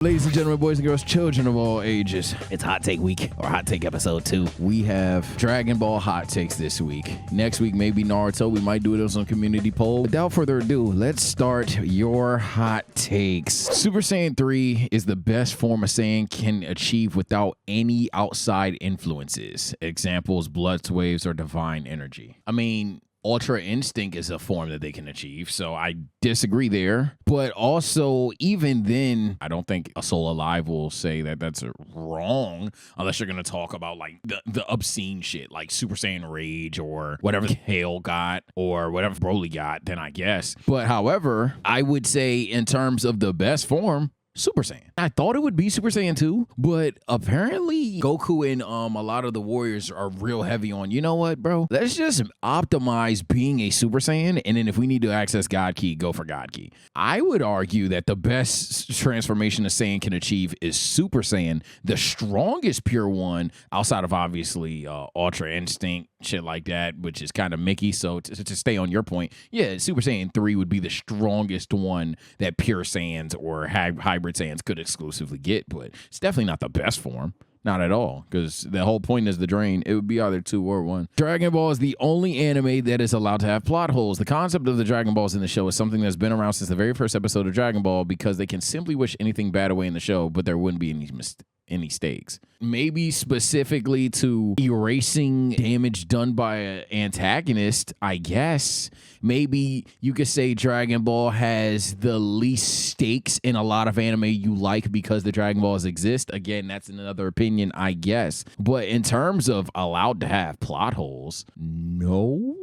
Ladies and gentlemen, boys and girls, children of all ages, it's Hot Take Week, or Hot Take Episode 2. We have Dragon Ball Hot Takes this week. Next week, maybe Naruto. We might do it on some community poll. Without further ado, let's start your hot takes. Super Saiyan 3 is the best form a Saiyan can achieve without any outside influences. Examples, blood waves, or divine energy. I mean, Ultra Instinct is a form that they can achieve, so I disagree there. But also, even then, I don't think a Soul Alive will say that that's wrong, unless you're going to talk about like the obscene shit, like Super Saiyan Rage or whatever Hale got or whatever Broly got, then I guess. But however, I would say in terms of the best form, Super Saiyan. I thought it would be Super Saiyan 2, but apparently Goku and a lot of the warriors are real heavy on, you know what, bro? Let's just optimize being a Super Saiyan, and then if we need to access God Ki, go for God Ki. I would argue that the best transformation a Saiyan can achieve is Super Saiyan. The strongest pure one, outside of obviously Ultra Instinct, shit like that, which is kind of Mickey. So to stay on your point, yeah, Super Saiyan 3 would be the strongest one that pure Saiyans or hybrid Saiyans could exclusively get, but it's definitely not the best form. Not at all, because the whole point is the drain. It would be either 2 or 1. Dragon Ball is the only anime that is allowed to have plot holes. The concept of the Dragon Balls in the show is something that's been around since the very first episode of Dragon Ball, because they can simply wish anything bad away in the show, but there wouldn't be any stakes. Maybe specifically to erasing damage done by an antagonist, I guess. Maybe you could say Dragon Ball has the least stakes in a lot of anime you like because the Dragon Balls exist. Again, that's another opinion, I guess. But in terms of allowed to have plot holes, no.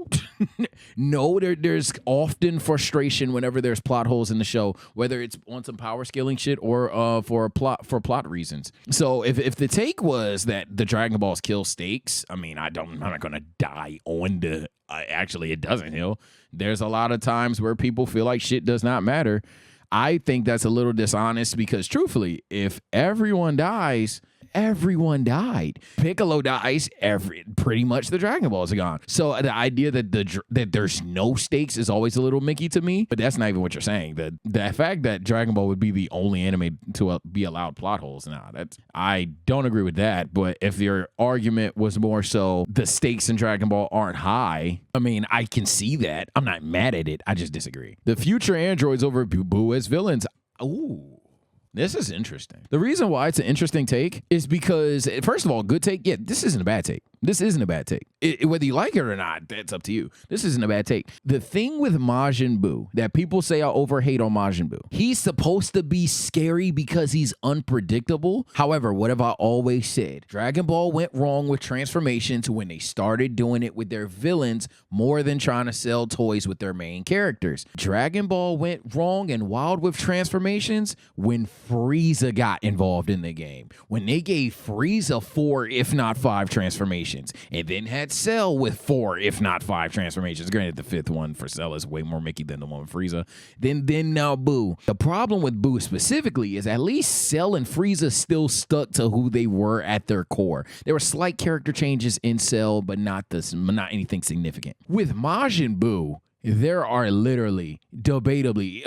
No, there's often frustration whenever there's plot holes in the show, whether it's on some power scaling shit or for plot reasons. So if the take was that the Dragon Balls kill stakes, I mean, I'm not gonna die on the. Actually, it doesn't heal. There's a lot of times where people feel like shit does not matter. I think that's a little dishonest because, truthfully, if everyone dies, everyone died. Piccolo dies, pretty much the Dragon Balls are gone. So the idea that there's no stakes is always a little Mickey to me, but that's not even what you're saying. The fact that Dragon Ball would be the only anime to be allowed plot holes, I don't agree with that. But if your argument was more so the stakes in Dragon Ball aren't high, I mean, I can see that. I'm not mad at it. I just disagree. The future androids over Boo as villains. Ooh. This is interesting. The reason why it's an interesting take is because, first of all, good take. Yeah, this isn't a bad take. This isn't a bad take. Whether you like it or not, that's up to you. This isn't a bad take. The thing with Majin Buu that people say I overhate on Majin Buu, he's supposed to be scary because he's unpredictable. However, what have I always said? Dragon Ball went wrong with transformations when they started doing it with their villains more than trying to sell toys with their main characters. Dragon Ball went wrong and wild with transformations when Frieza got involved in the game. When they gave Frieza 4, if not 5 transformations, and then had Cell with 4, if not 5 transformations. Granted, the 5th one for Cell is way more Mickey than the one with Frieza. Then now Buu. The problem with Buu specifically is at least Cell and Frieza still stuck to who they were at their core. There were slight character changes in Cell, but not anything significant. With Majin Buu, there are literally, debatably,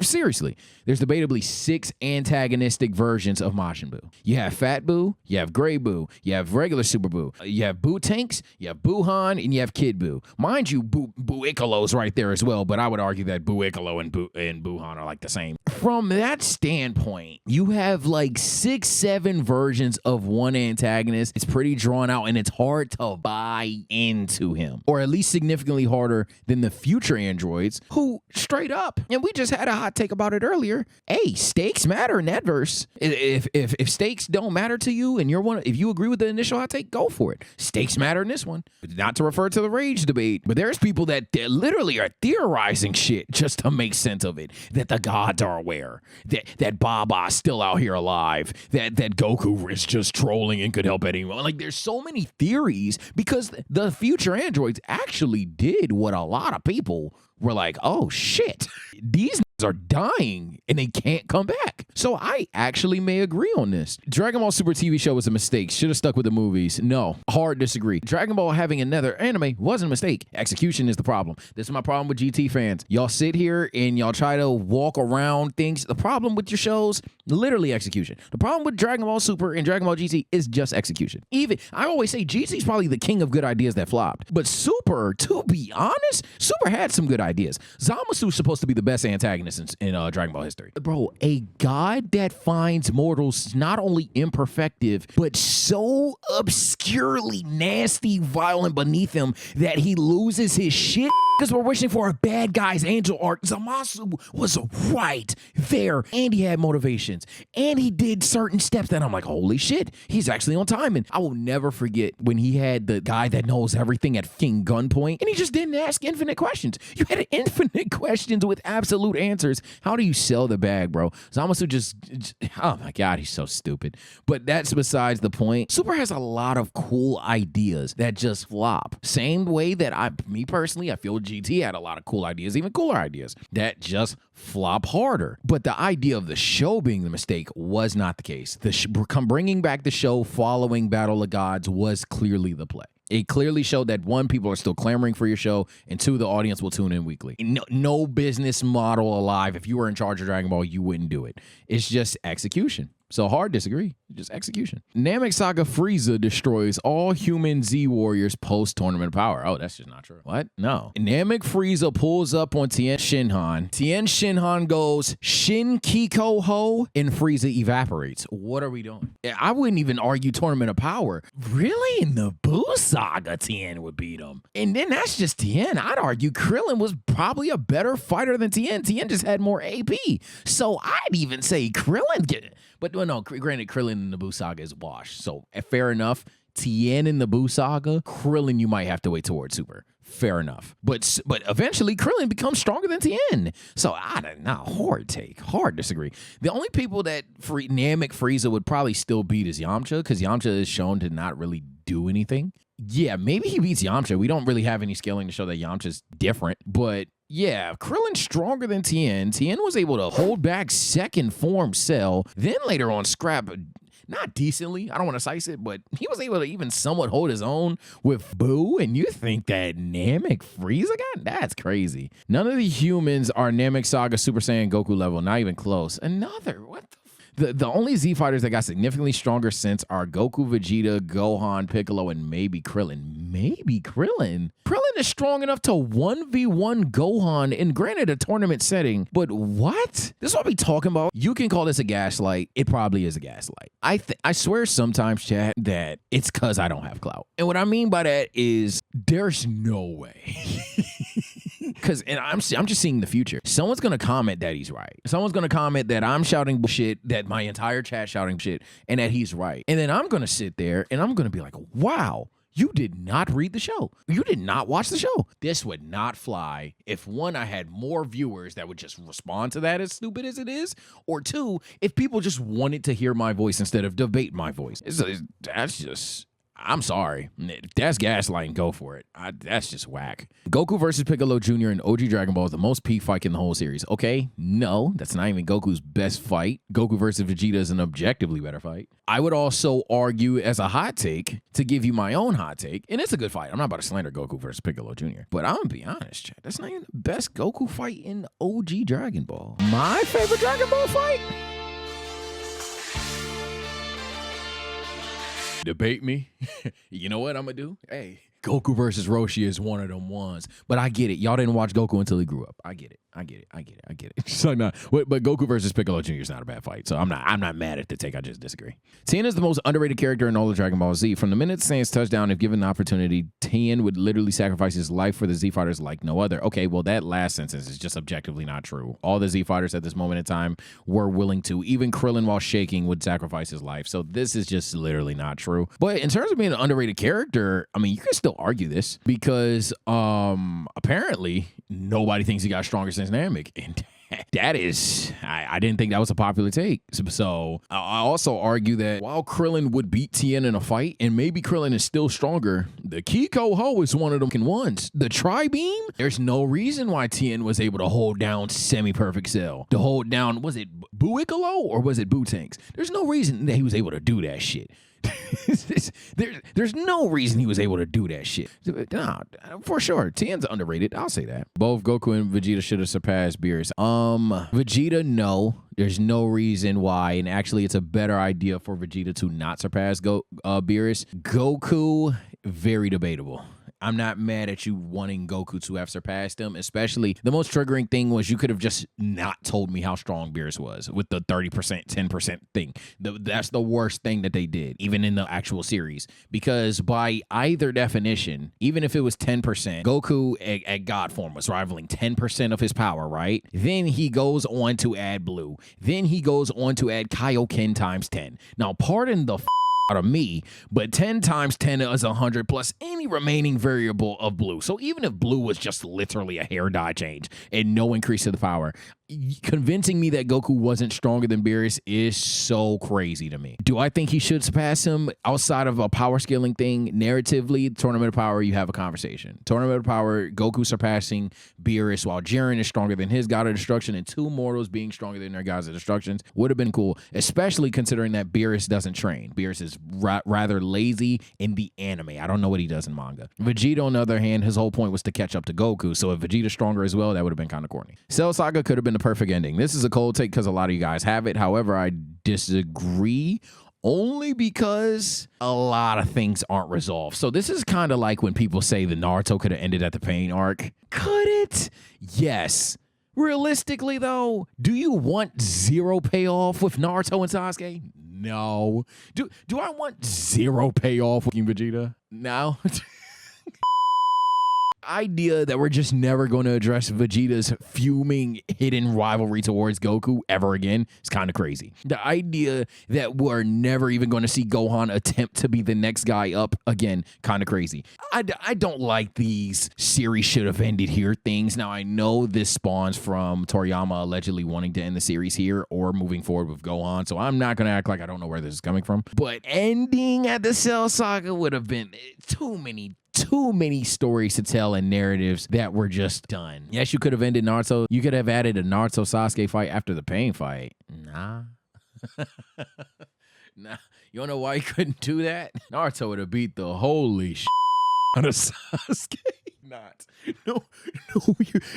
seriously, there's debatably 6 antagonistic versions of Majin Buu. You have Fat Buu, you have Gray Buu, you have regular Super Buu, you have Buu Tanks, you have Buuhan, and you have Kid Buu. Mind you, Buu Icolo's right there as well, but I would argue that Buu Icolo and Buuhan are like the same. From that standpoint, you have like 6, 7 versions of one antagonist. It's pretty drawn out, and it's hard to buy into him, or at least significantly harder than the future androids, who straight up, and we just had a hot take about it earlier, hey, stakes matter in that verse. If stakes don't matter to you and if you agree with the initial hot take, go for it. Stakes matter in this one. But not to refer to the rage debate, but there's people that literally are theorizing shit just to make sense of it, that the gods are aware, that Baba's still out here alive, that Goku is just trolling and could help anyone. Like, there's so many theories because the future androids actually did what a lot of people were like, oh shit, these are dying and they can't come back. So I actually may agree on this. Dragon Ball Super TV show was a mistake. Should have stuck with the movies. No, hard disagree. Dragon Ball having another anime wasn't a mistake. Execution is the problem. This is my problem with GT fans. Y'all sit here and y'all try to walk around things. The problem with your shows, literally execution. The problem with Dragon Ball Super and Dragon Ball GT is just execution. Even, I always say GT is probably the king of good ideas that flopped. But Super, to be honest, Super had some good ideas. Zamasu's supposed to be the best antagonist in Dragon Ball history. Bro, a god that finds mortals not only imperfective, but so obscurely nasty, violent beneath him that he loses his shit because we're wishing for a bad guy's angel arc. Zamasu was right there, and he had motivations, and he did certain steps that I'm like, holy shit, he's actually on time. And I will never forget when he had the guy that knows everything at fucking gunpoint, and he just didn't ask infinite questions. You had infinite questions with absolute answers. How do you sell the bag, bro? Zamasu just, oh my God, he's so stupid. But that's besides the point. Super has a lot of cool ideas that just flop. Same way that me personally, I feel GT had a lot of cool ideas, even cooler ideas, that just flop harder. But the idea of the show being the mistake was not the case. Bringing back the show following Battle of Gods was clearly the play. It clearly showed that, one, people are still clamoring for your show, and two, the audience will tune in weekly. No business model alive. If you were in charge of Dragon Ball, you wouldn't do it. It's just execution. So hard disagree. Just execution. Namek Saga Frieza destroys all human Z Warriors post Tournament of Power. Oh, that's just not true. What? No. Namek Frieza pulls up on Tien Shinhan. Tien Shinhan goes Shin Kiko Ho, and Frieza evaporates. What are we doing? I wouldn't even argue Tournament of Power. Really? In the Buu Saga, Tien would beat him. And then that's just Tien. I'd argue Krillin was probably a better fighter than Tien. Tien just had more AP. So I'd even say Krillin get it. But no, granted, Krillin in the Buu Saga is washed. So fair enough. Tien in the Buu Saga, Krillin you might have to wait towards Super. Fair enough. But eventually Krillin becomes stronger than Tien. So I don't know. Hard take. Hard disagree. The only people that Namek Frieza would probably still beat is Yamcha, because Yamcha is shown to not really do anything. Yeah, maybe he beats Yamcha. We don't really have any scaling to show that Yamcha's different, but yeah, Krillin's stronger than Tien. Tien was able to hold back second form Cell, then later on scrap, not decently, I don't want to size it, but he was able to even somewhat hold his own with Buu, and you think that Namek Frieza got? That's crazy. None of the humans are Namek Saga Super Saiyan Goku level, not even close. What the only Z fighters that got significantly stronger since are Goku, Vegeta, Gohan, Piccolo, and maybe Krillin. Maybe Krillin? Krillin is strong enough to 1v1 Gohan in, granted, a tournament setting, but what? This is what we talking about. You can call this a gaslight. It probably is a gaslight. I swear sometimes, chat, that it's because I don't have clout. And what I mean by that is there's no way. Because, and I'm just seeing the future. Someone's going to comment that he's right. Someone's going to comment that I'm shouting bullshit, that my entire chat shouting shit, and that he's right. And then I'm going to sit there and I'm going to be like, wow, you did not read the show. You did not watch the show. This would not fly if, one, I had more viewers that would just respond to that, as stupid as it is, or two, if people just wanted to hear my voice instead of debate my voice. That's just... I'm sorry. That's gaslighting. Go for it. That's just whack. Goku versus Piccolo Jr. in OG Dragon Ball is the most peak fight in the whole series. Okay, no, that's not even Goku's best fight. Goku versus Vegeta is an objectively better fight. I would also argue as a hot take, to give you my own hot take, and it's a good fight. I'm not about to slander Goku versus Piccolo Jr., but I'm going to be honest, chat. That's not even the best Goku fight in OG Dragon Ball. My favorite Dragon Ball fight? Debate me. You know what I'm gonna do? Hey, Goku versus Roshi is one of them ones. But I get it. Y'all didn't watch Goku until he grew up. I get it. So no, but Goku versus Piccolo Jr. is not a bad fight. So I'm not mad at the take. I just disagree. Tien is the most underrated character in all of Dragon Ball Z. From the minute Saiyan's touchdown, if given the opportunity, Tien would literally sacrifice his life for the Z fighters like no other. Okay, well, that last sentence is just objectively not true. All the Z fighters at this moment in time were willing to. Even Krillin, while shaking, would sacrifice his life. So this is just literally not true. But in terms of being an underrated character, I mean, you can still argue this because apparently nobody thinks he got stronger since Namek. And That is, I didn't think that was a popular take. So I also argue that while Krillin would beat Tien in a fight, and maybe Krillin is still stronger, the Kiko Ho is one of them ones. The Tri-Beam, there's no reason why Tien was able to hold down Semi-Perfect Cell. To hold down, was it Buikalo or was it Bootanks? There's no reason that he was able to do that shit. There's no reason he was able to do that shit. Nah, for sure. Tien's underrated. I'll say that. Both Goku and Vegeta should have surpassed Beerus. Vegeta, no. There's no reason why. And actually, it's a better idea for Vegeta to not surpass Beerus. Goku, very debatable. I'm not mad at you wanting Goku to have surpassed him, especially the most triggering thing was you could have just not told me how strong Beerus was with the 30%, 10% thing. That's the worst thing that they did, even in the actual series, because by either definition, even if it was 10%, Goku at God form was rivaling 10% of his power, right? Then he goes on to add Blue. Then he goes on to add Kaioken times 10. Now, pardon the out of me, but 10 times 10 is 100 plus any remaining variable of Blue. So even if Blue was just literally a hair dye change and no increase to the power, convincing me that Goku wasn't stronger than Beerus is so crazy to me. Do I think he should surpass him outside of a power scaling thing? Narratively, Tournament of Power, you have a conversation. Tournament of Power, Goku surpassing Beerus while Jiren is stronger than his God of Destruction and two mortals being stronger than their Gods of Destructions would have been cool, especially considering that Beerus doesn't train. Beerus is rather lazy in the anime. I don't know what he does in manga. Vegeta, on the other hand, his whole point was to catch up to Goku, so if Vegeta's stronger as well, that would have been kind of corny. Cell Saga could have been the perfect ending. This is a cold take because a lot of you guys have it. However, I disagree only because a lot of things aren't resolved. So this is kind of like when people say the Naruto could have ended at the Pain arc. Could it? Yes. Realistically, though, do you want zero payoff with Naruto and Sasuke? No. Do I want zero payoff with Vegeta? No. Idea that we're just never going to address Vegeta's fuming hidden rivalry towards Goku ever again is kind of crazy. The idea that we're never even going to see Gohan attempt to be the next guy up again, kind of crazy. I don't like these series should have ended here things. Now, I know this spawns from Toriyama allegedly wanting to end the series here or moving forward with Gohan, so I'm not going to act like I don't know where this is coming from. But ending at the Cell Saga would have been too many stories to tell and narratives that were just done. Yes, you could have ended Naruto. You could have added a Naruto Sasuke fight after the Pain fight. Nah. Nah. You don't know why you couldn't do that? Naruto would have beat the holy shit out of Sasuke. Not. No.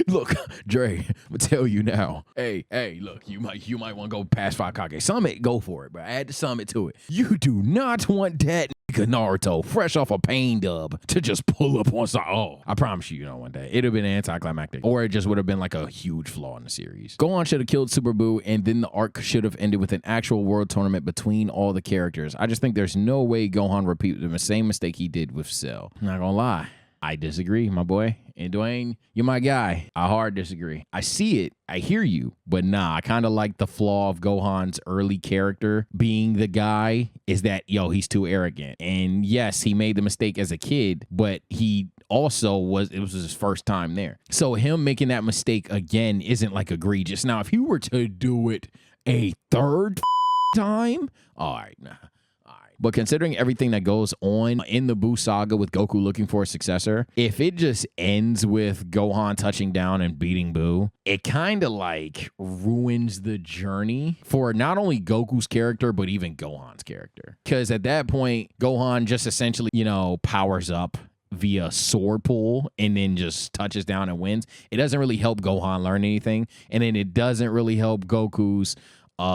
Look, Dre, I'm gonna tell you now. Hey, look, you might want to go past 5 Summit, go for it, but add the Summit to it. You do not want that Naruto, fresh off a Pain dub, to just pull up on side. Oh, I promise you don't want that. It'd have been anticlimactic. Or it just would have been like a huge flaw in the series. Gohan should have killed Super Buu, and then the arc should have ended with an actual world tournament between all the characters. I just think there's no way Gohan repeated the same mistake he did with Cell. I'm not gonna lie. I disagree, my boy. And Dwayne, you're my guy. I hard disagree. I see it. I hear you. But nah, I kind of like the flaw of Gohan's early character being the guy is that, he's too arrogant. And yes, he made the mistake as a kid, but he also it was his first time there. So him making that mistake again isn't like egregious. Now, if you were to do it a third time, all right, nah. But considering everything that goes on in the Buu saga with Goku looking for a successor, if it just ends with Gohan touching down and beating Buu, it kind of like ruins the journey for not only Goku's character, but even Gohan's character. Because at that point, Gohan just essentially, powers up via sword pull and then just touches down and wins. It doesn't really help Gohan learn anything. And then it doesn't really help Goku's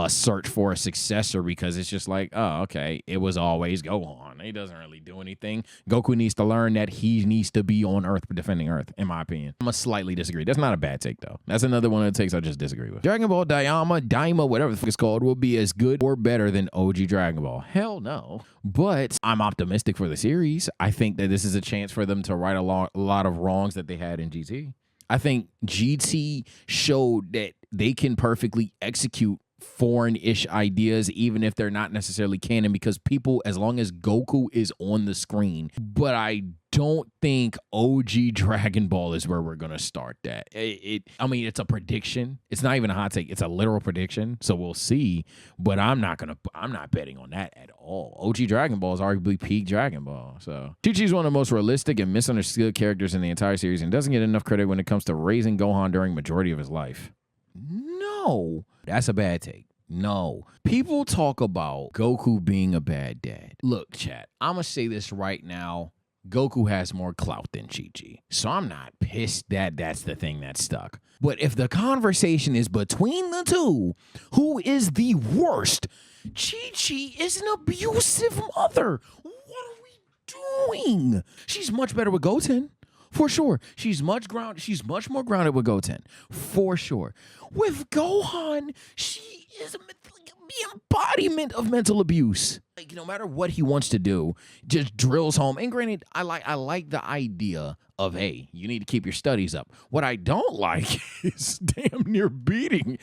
search for a successor because it's just like, oh, okay, it was always Gohan. He doesn't really do anything. Goku needs to learn that he needs to be on Earth defending Earth, in my opinion. I'm gonna slightly disagree. That's not a bad take, though. That's another one of the takes I just disagree with. Dragon Ball Daima, whatever the fuck it's called, will be as good or better than OG Dragon Ball. Hell no. But I'm optimistic for the series. I think that this is a chance for them to right a lot of wrongs that they had in GT. I think GT showed that they can perfectly execute foreign-ish ideas, even if they're not necessarily canon, because people, as long as Goku is on the screen, but I don't think OG Dragon Ball is where we're gonna start that. I mean, it's a prediction. It's not even a hot take. It's a literal prediction. So we'll see. But I'm not betting on that at all. OG Dragon Ball is arguably peak Dragon Ball. So Chi-Chi's one of the most realistic and misunderstood characters in the entire series and doesn't get enough credit when it comes to raising Gohan during majority of his life. No, that's a bad take. No. People talk about Goku being a bad dad. Look, chat, I'm going to say this right now. Goku has more clout than Chi-Chi. So I'm not pissed that that's the thing that stuck. But if the conversation is between the two, who is the worst? Chi-Chi is an abusive mother. What are we doing? She's much better with Goten. For sure. She's much more grounded with Goten. For sure. With Gohan, she is the embodiment of mental abuse. Like, no matter what he wants to do, just drills home. And granted, I like the idea of, hey, you need to keep your studies up. What I don't like is damn near beating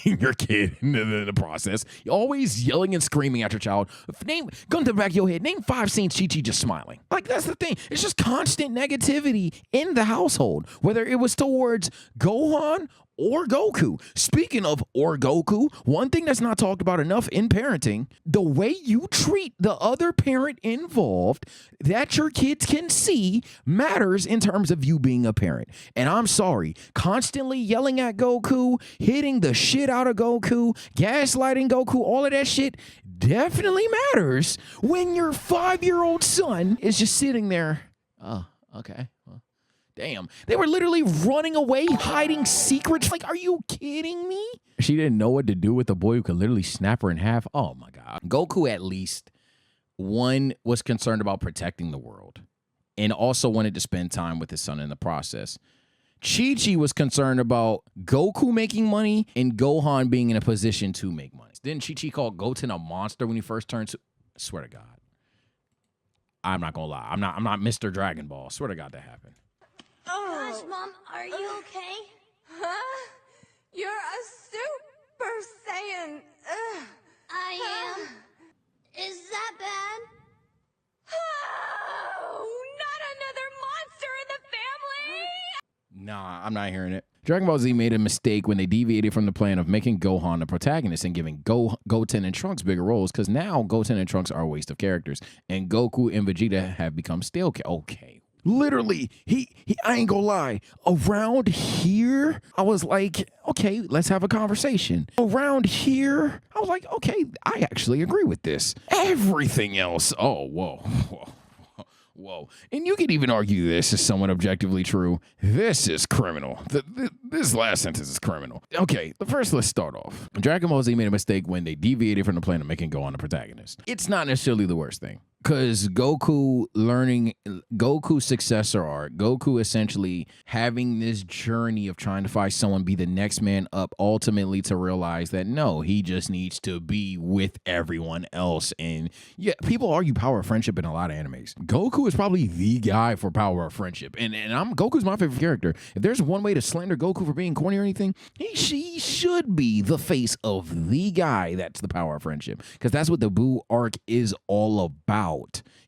your kid in the process. You're always yelling and screaming at your child. Gun to the back of your head. Name 5 scenes Chi-Chi just smiling. Like, that's the thing. It's just constant negativity in the household, whether it was towards Gohan or Goku. Speaking of or Goku, one thing that's not talked about enough in parenting, the way you treat the other parent involved that your kids can see matters in terms of you being a parent. And I'm sorry, constantly yelling at Goku, hitting the shit out of Goku, gaslighting Goku, all of that shit definitely matters when your 5-year-old son is just sitting there. Oh, okay. Well, damn. They were literally running away, hiding secrets. Like, are you kidding me? She didn't know what to do with a boy who could literally snap her in half. Oh, my God. Goku, at least, one, was concerned about protecting the world and also wanted to spend time with his son in the process. Chi-Chi was concerned about Goku making money and Gohan being in a position to make money. Didn't Chi-Chi call Goten a monster when he first turned to... I swear to God. I'm not going to lie. I'm not Mr. Dragon Ball. I swear to God that happened. Oh. Gosh, Mom, are you okay? Huh? You're a Super Saiyan. I am. Is that bad? Oh, not another monster in the family! Nah, I'm not hearing it. Dragon Ball Z made a mistake when they deviated from the plan of making Gohan the protagonist and giving Goten and Trunks bigger roles, because now Goten and Trunks are a waste of characters, and Goku and Vegeta have become stale. Okay. Literally, I ain't gonna lie, around here, I was like, okay, let's have a conversation. Around here, I was like, okay, I actually agree with this. Everything else, oh, whoa. And you could even argue this is somewhat objectively true. This is criminal. This last sentence is criminal. Okay, first let's start off. Dragon Ball Z made a mistake when they deviated from the plan of making Gohan the protagonist. It's not necessarily the worst thing. Because Goku's successor arc, Goku essentially having this journey of trying to find someone, be the next man up, ultimately to realize that no, he just needs to be with everyone else. And yeah, people argue power of friendship in a lot of animes. Goku is probably the guy for power of friendship. And Goku's my favorite character. If there's one way to slander Goku for being corny or anything, she should be the face of the guy that's the power of friendship. Because that's what the Buu arc is all about.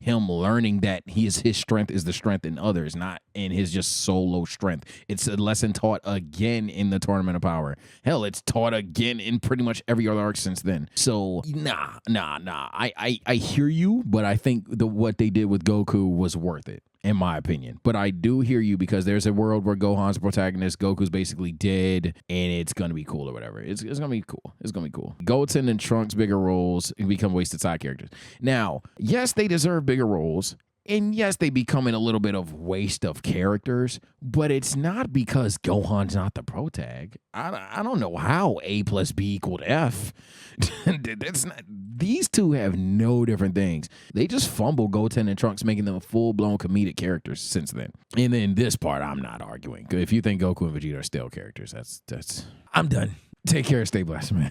Him learning that his strength is the strength in others, not in his just solo strength. It's a lesson taught again in the Tournament of Power. Hell, it's taught again in pretty much every other arc since then. So nah. I hear you, but I think what they did with Goku was worth it, in my opinion. But I do hear you, because there's a world where Gohan's the protagonist, Goku's basically dead, and it's gonna be cool or whatever. It's gonna be cool. It's gonna be cool. Goten and Trunks bigger roles and become wasted side characters. Now, yes, they deserve bigger roles. And yes, they become in a little bit of waste of characters, but it's not because Gohan's not the protag. I don't know how A plus B equaled F. That's not, these two have no different things. They just fumble Goten and Trunks, making them full-blown comedic characters since then. And then this part, I'm not arguing. If you think Goku and Vegeta are stale characters, that's I'm done. Take care, stay blessed, man.